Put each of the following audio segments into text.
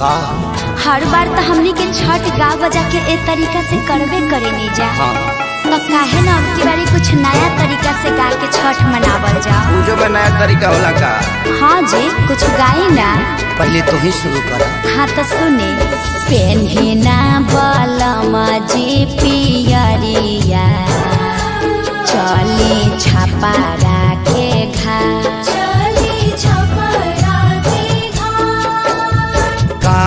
का हर बार तो हमनी के छठ गा बजा के ए तरीका से करबे करे नहीं जा। हाँ। तो काहे ना अब की बारी कुछ नया तरीका से गा के छठ मनावल जा। पूजो का नया तरीका होला का? हाँ जी, कुछ गाई ना। पहले तो ही शुरू कर। हाँ तो सुने। पेन्हिना बलमा जी पियरिया, चली छपारा के घाट, का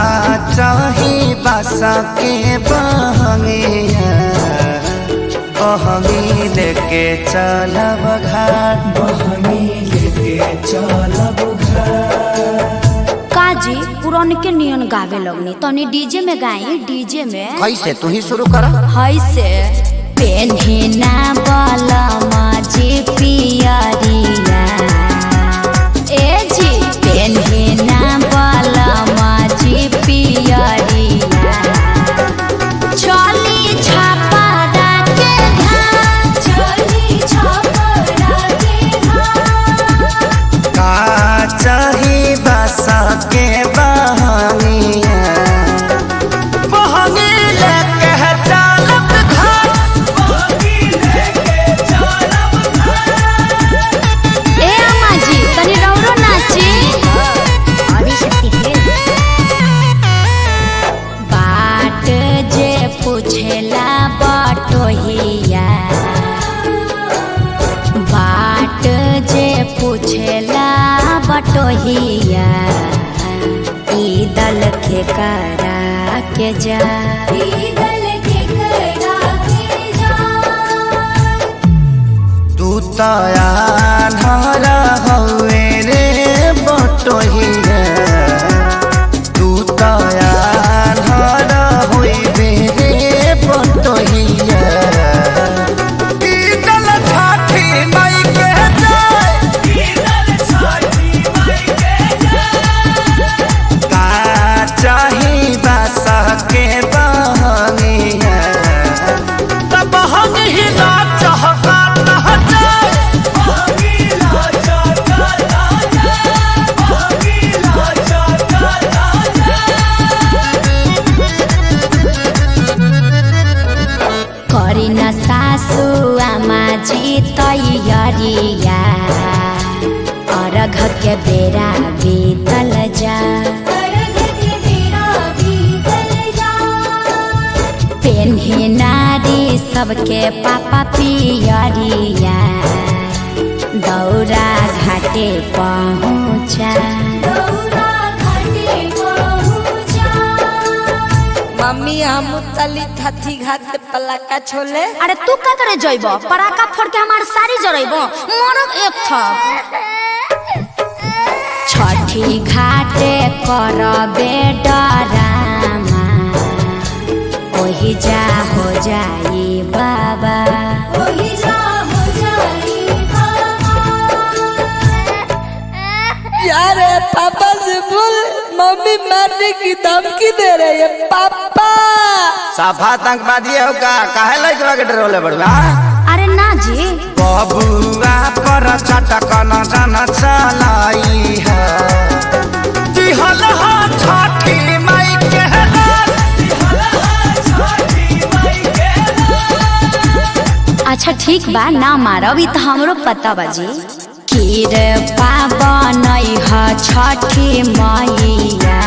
चाही बासा के बहंगिया, बहंगी लेके चलब घाट, बहंगी लेके चलब घाट। काजी पुरान के नियन गावे लगनी, तनी डीजे में गाई। डीजे में कैसे? तू ही शुरू कर। हाय से पेन्हिना बलमा जी पियरिया, ए जी पेन्हिना बलमा जी पियरिया, चली छपारा के घाट, चली छपारा के घाट। का चाही बासा के बहंगिया, बहंगी लेके चलब घाट, बहंगी लेके चलब घाट। ए अम्मा जी तनी रौरो नाची। बाट जे पूछेला बटोहिया, बाट जे पूछेला बटोहिया, ई दल के करा के जा, ई दल के करा के जा। तू तया धरा हवे रे बटोहिया, तू तया धरा होइबे रे बटोहिया। ई दल छठी माई के जाय, ई दल छठी माई के जाय। का चाही बासा के बहंगिया, तब हम ही ना चाहता ना जाए, बहंगी ना चाहता ना जाए, बहंगी ना चाहता ना जाए। करी न सासु आमा जी तैयारिया, अर्घ के बेरा बीतल जा, पेन्ही नारी सबके पापा पियरिया, दौरा घाटे पहुँचा, मम्मी हम तली थथी घाट पलाका छोले। अरे तू का करे जइबो? पराका फोड़ के हमार सारी जरइबो, मरब एक था। छठी घाटे करबे डरामा, ओही जा हो जाई बाबा, ओही जा हो जाई बाबा। यार पापा से बोल, मम्मी मारने की धमकी दे रही है। पापा साफा आतंकवादी हो का? काहे लइकवा के डरोले बड़वा? अरे ना जी, बबुआ पर चटक न जान चलाई है, दिहल हा छठी माई के रात, दिहल हा छठी माई के रात। अच्छा ठीक बा, ना मारब, ई तो हमरो पता बाजी। कीर पावन ह छठी मैया,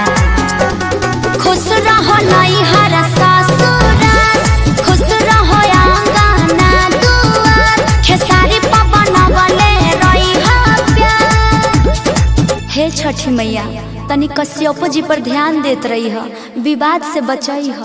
खुश रहो नैहर ससुराल, खुश रहो आंगना दुआर, खेसारी पवन बले रही प्यार। हे छठी मैया, तनी कश्यप जी पर ध्यान देत रही ह, विवाद से बचई ह।